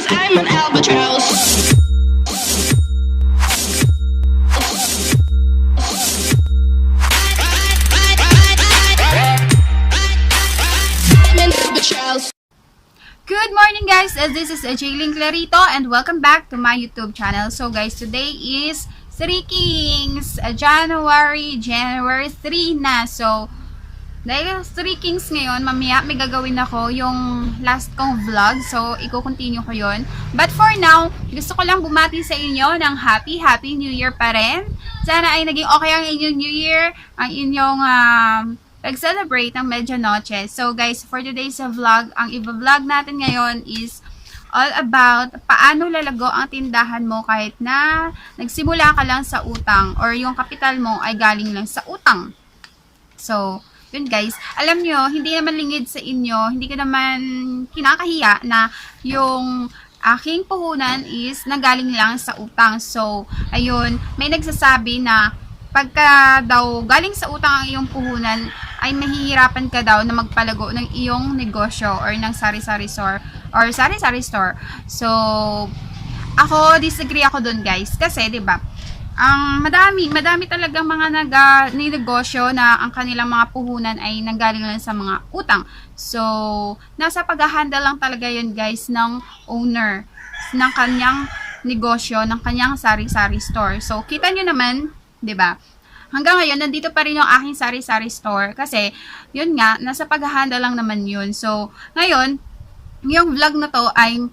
I'm an albatross. I'm an albatross. Good morning guys, this is Jaylin Clarito and welcome back to my YouTube channel. So guys, today is Three Kings, January 3 na. So, dahil Three Kings ngayon, mamaya may gagawin ako yung last kong vlog. So, i-continue ko yun. But for now, gusto ko lang bumati sa inyo ng Happy New Year pa rin. Sana ay naging okay ang inyong New Year, ang inyong nag-celebrate ng Medianoche. So guys, for today's vlog, ang i-vlog natin ngayon is all about paano lalago ang tindahan mo kahit na nagsimula ka lang sa utang or yung kapital mo ay galing lang sa utang. So, yun guys, alam nyo, hindi naman lingid sa inyo, hindi ko naman kinakahiya na yung aking puhunan is nagaling lang sa utang. So, ayun, may nagsasabi na pagka daw galing sa utang ang iyong puhunan, ay mahihirapan ka daw na magpalago ng iyong negosyo or ng Sari-Sari store or Sari-Sari store. So, ako disagree ako dun guys kasi 'di ba? Ang madami talagang mga negosyo na ang kanilang mga puhunan ay nanggaling lang sa mga utang. So, nasa pag-handle lang talaga 'yun guys ng owner ng kanyang negosyo, ng kanyang Sari-Sari store. So, kita nyo naman, 'di ba? Hanggang ngayon, nandito pa rin yung aking Sari-Sari store kasi, yun nga, nasa pag-handle lang naman yun. So, ngayon, yung vlog na to ay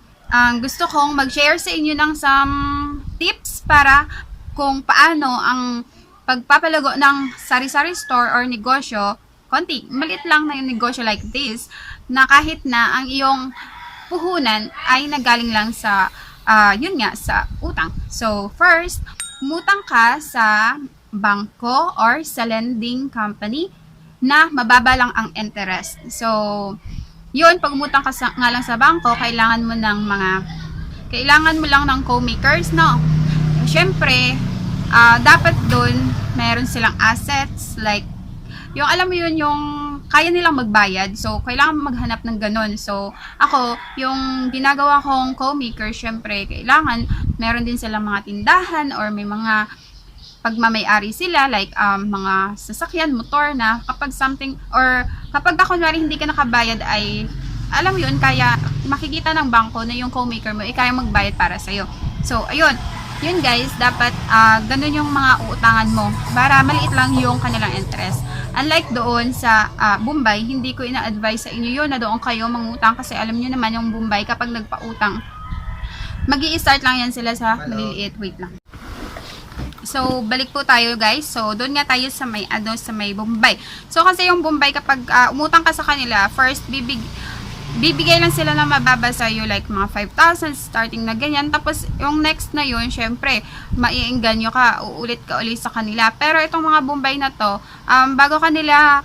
gusto kong mag-share sa inyo ng some tips para kung paano ang pagpapalago ng Sari-Sari store or negosyo, konti, maliit lang na yung negosyo like this, na kahit na ang iyong puhunan ay nagaling lang sa, yun nga, sa utang. So, first, umutang ka sa bangko or sa lending company na mababa lang ang interest. So, yun, pag umutang ka nga lang sa bangko, kailangan mo lang ng co-makers, no? Siyempre, dapat dun, meron silang assets, like, yung alam mo yun, yung kaya nilang magbayad. So, kailangan maghanap ng ganun. So, ako, yung ginagawa kong co-maker, siyempre, kailangan meron din silang mga tindahan or may mga pagmamay-ari sila, like mga sasakyan, motor na kapag something, or kapag kunwari hindi ka nakabayad ay, alam mo yun, kaya makikita ng bangko na yung co-maker mo ay kaya magbayad para sa'yo. So, ayun, yun guys, dapat ganun yung mga uutangan mo para maliit lang yung kanilang interest. Unlike doon sa Bombay, hindi ko ina-advise sa inyo yun na doon kayo mangutang kasi alam nyo naman yung Bombay kapag nagpautang, mag-i-start lang yan sila sa maliliit. Wait lang. So, balik po tayo guys. So, doon nga tayo sa may Bombay. So, kasi yung Bombay kapag umutang ka sa kanila, first bibigay lang sila ng mababa sa iyo like mga 5,000 starting na ganyan. Tapos, yung next na yun, syempre, maiengganyo ka, uulit ka ulit sa kanila. Pero itong mga Bombay na to, bago kanila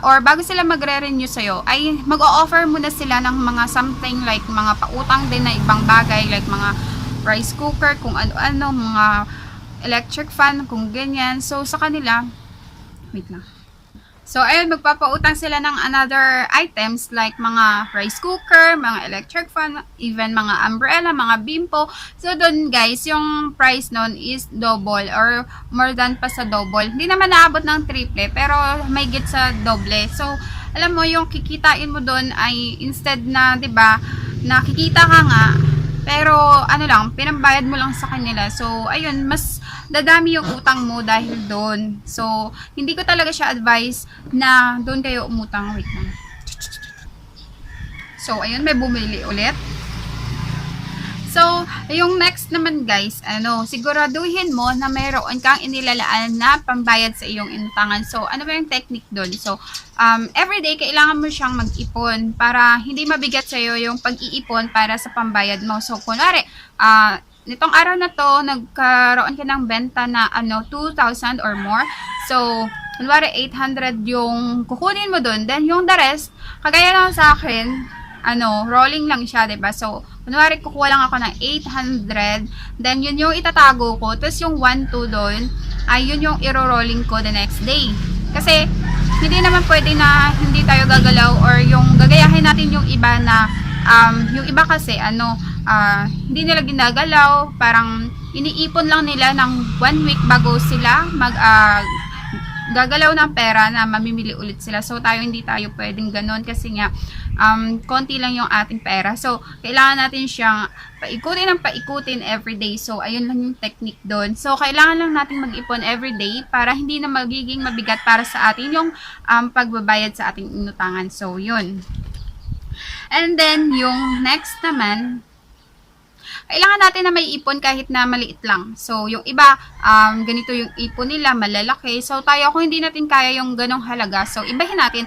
bago sila magre-renew sa iyo, ay mag-o-offer muna sila ng mga something like mga pautang din na ibang bagay like mga rice cooker, kung ano-ano, mga electric fan, kung ganyan. So, sa kanila, wait lang. So, ayun, magpapautang sila ng another items like mga rice cooker, mga electric fan, even mga umbrella, mga bimpo. So, doon guys, yung price nun is double or more than pa sa double. Hindi naman naabot ng triple, pero may git sa doble. So, alam mo, yung kikitain mo doon ay instead na, 'di ba, nakikita ka nga, pero ano lang, pinambayad mo lang sa kanila. So, ayun, mas dadami yung utang mo dahil doon. So, hindi ko talaga siya advice na doon kayo umutang. Wait lang. So, ayun, may bumili ulit. So, yung next naman guys, siguraduhin mo na mayroon kang inilalaan na pambayad sa iyong inutangan. So, ano ba yung technique doon? So, everyday, kailangan mo siyang mag-ipon para hindi mabigat sa'yo yung pag-iipon para sa pambayad mo. So, kunwari, nitong araw na to, nagkaroon ka ng benta na 2,000 or more. So, kunwari 800 yung kukunin mo doon. Then, yung the rest, kagaya lang sa akin, rolling lang siya, 'di ba? So, kunwari kukuha lang ako ng 800, then yun yung itatago ko. Tapos yung 1-2 doon, ay yun yung iro-rolling ko the next day. Kasi hindi naman pwede na hindi tayo gagalaw or yung gagayahin natin yung iba na yung iba kasi, hindi nila ginagalaw, parang iniipon lang nila ng 1 week bago sila gagalaw ng pera na mamimili ulit sila. So, hindi tayo pwedeng ganun kasi nga, konti lang yung ating pera. So, kailangan natin siyang paikutin everyday. So, ayun lang yung technique doon. So, kailangan lang natin mag-ipon everyday para hindi na magiging mabigat para sa atin yung pagbabayad sa ating inutangan. So, yun. And then, yung next naman, kailangan natin na may ipon kahit na maliit lang. So, yung iba, ganito yung ipon nila, malalaki. So, tayo, kung hindi natin kaya yung ganong halaga, so, ibahin natin,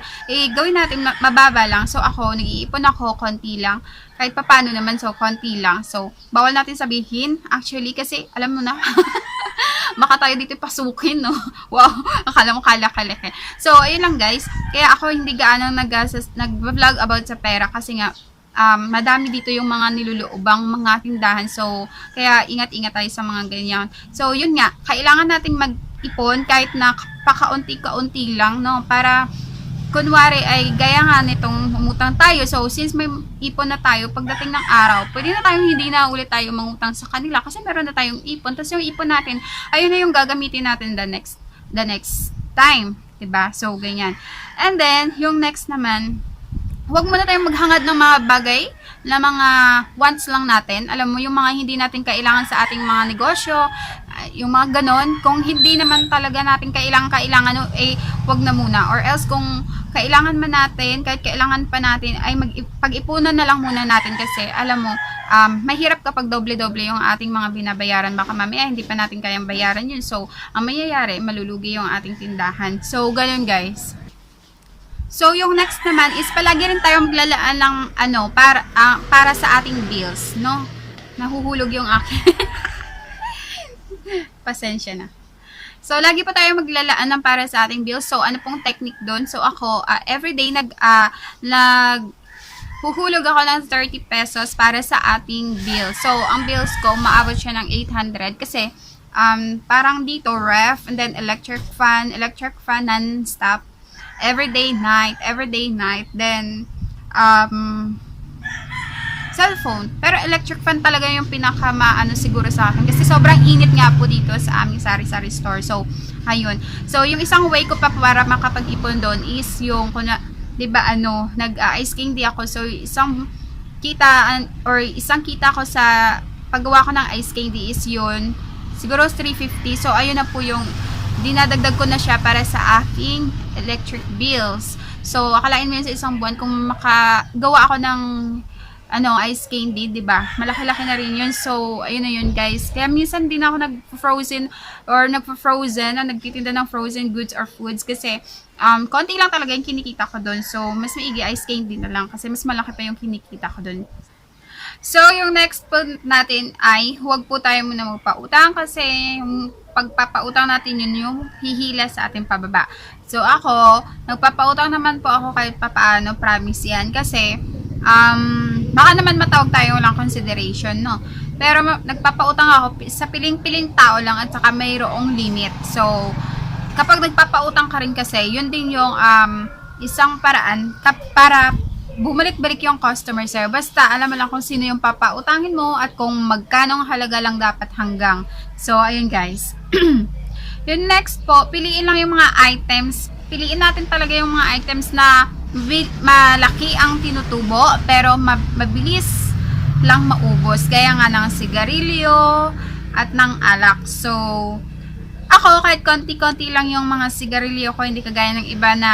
gawin natin mababa lang. So, nag-iipon ako, konti lang. Kahit paano naman, so, konti lang. So, bawal natin sabihin, actually, kasi, alam mo na, baka tayo dito pasukin, no? Wow, akala mo kalaki. So, ayun lang, guys. Kaya ako hindi gaano nag-vlog about sa pera kasi nga, madami dito yung mga niluluubang mga tindahan. So, kaya ingat-ingat tayo sa mga ganyan. So, yun nga, kailangan nating mag-ipon kahit na pakaunti-kaunti lang, no? Para, kunwari ay gaya nga nitong umutang tayo. So, since may ipon na tayo, pagdating ng araw, pwede na tayong hindi na ulit tayo mangutang sa kanila kasi meron na tayong ipon. Tapos yung ipon natin, ayun na yung gagamitin natin the next time. Diba? So, ganyan. And then, yung next naman, huwag muna tayong maghangad ng mga bagay na mga wants lang natin. Alam mo, yung mga hindi natin kailangan sa ating mga negosyo, yung mga ganon. Kung hindi naman talaga natin kailangan, huwag na muna. Or else, kung kailangan man natin, kahit kailangan pa natin, ay pag-ipunan na lang muna natin kasi, alam mo, mahirap kapag doble-doble yung ating mga binabayaran. Baka mamaya, hindi pa natin kayang bayaran yun. So, ang mayayari, malulugi yung ating tindahan. So, ganon guys. So, yung next naman is palagi rin tayo maglalaan ng para sa ating bills, no? Nahuhulog yung akin. Pasensya na. So, lagi pa tayo maglalaan ng para sa ating bills. So, ano pong technique doon? So, ako, everyday huhulog ako ng 30 pesos para sa ating bills. So, ang bills ko, maabot siya ng 800 kasi parang dito, ref, and then electric fan non-stop. Everyday night, then cellphone. Pero electric fan talaga yung pinakamaano siguro sa akin kasi sobrang init nga po dito sa aming Sari-Sari store. So, ayun. So, yung isang way ko pa para makapag-ipon doon is yung, 'di ba, nag-ice candy ako. So, isang kita ko sa paggawa ko ng ice candy is yun, siguro 350. So, ayun na po yung dinadagdag ko na siya para sa aking electric bills. So, akalain mo yun sa isang buwan kung makagawa ako ng ice candy, 'di ba? Malaki-laki na rin 'yun. So, ayun na 'yun, guys. Kaya minsan din ako nagfrozen nagtitinda ng frozen goods or foods kasi konti lang talaga yung kinikita ko doon. So, mas maigi ice candy na lang kasi mas malaki pa yung kinikita ko doon. So, yung next po natin ay huwag po tayo muna magpautang kasi yung pagpapautang natin yun yung hihila sa ating pababa. So, ako, nagpapautang naman po ako kahit papaano, promise yan. Kasi, baka naman matawag tayo walang consideration, no? Pero nagpapautang ako sa piling-piling tao lang at saka mayroong limit. So, kapag nagpapautang ka rin kasi, yun din yung isang paraan para bumalik-balik yung customer sa'yo. Basta, alam mo lang kung sino yung papautangin mo at kung magkano halaga lang dapat hanggang. So, ayun guys. Yung next po, piliin lang yung mga items. Piliin natin talaga yung mga items na malaki ang tinutubo, pero mabilis lang maubos. Gaya nga ng sigarilyo at ng alak. So, ako, kahit konti-konti lang yung mga sigarilyo ko, hindi kagaya ng iba na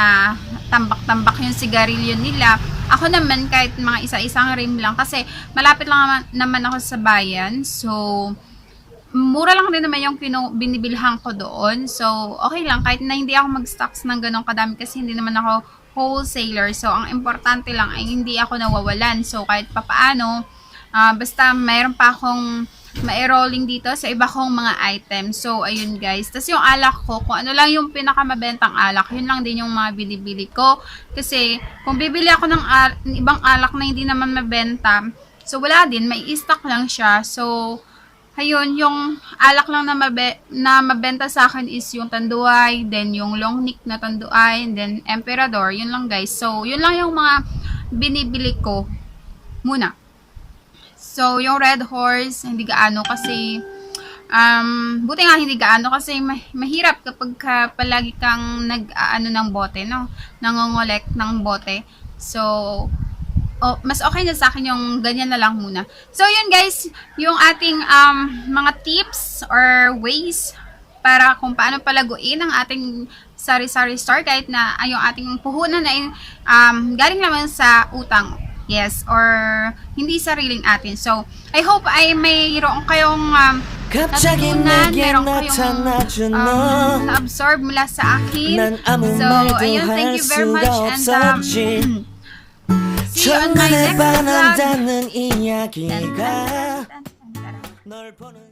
tambak-tambak yung sigarilyo nila. Ako naman, kahit mga isa-isang rim lang, kasi malapit lang naman ako sa bayan. So, mura lang din naman yung binibilhan ko doon. So, okay lang, kahit na hindi ako mag-stocks ng ganong kadami kasi hindi naman ako wholesaler. So, ang importante lang ay hindi ako nawawalan. So, kahit papaano, basta mayroon pa akong ma-rolling dito sa iba kong mga items. So, ayun guys. Tapos yung alak ko, kung ano lang yung pinakamabentang alak, yun lang din yung mga binibili ko. Kasi, kung bibili ako ng ibang alak na hindi naman mabenta, so wala din, may stock lang siya. So, ayun, yung alak lang na mabenta sa akin is yung tanduay, then yung long neck na tanduay, and then emperador, yun lang guys. So, yun lang yung mga binibili ko. muna. So, yung red horse, hindi gaano kasi, buti nga hindi gaano kasi mahirap kapag palagi kang nag-ano ng bote, no? Nangongolek ng bote. So, mas okay na sa akin yung ganyan na lang muna. So, yun guys, yung ating mga tips or ways para kung paano palaguin ang ating Sari-Sari store kahit na yung ating puhunan ay galing naman sa utang. Yes, or hindi sariling atin. So, I hope ay mayroon kayong natutunan, meron kayong na-absorb mula sa akin. So, ayun, thank you very much and see you on my next vlog.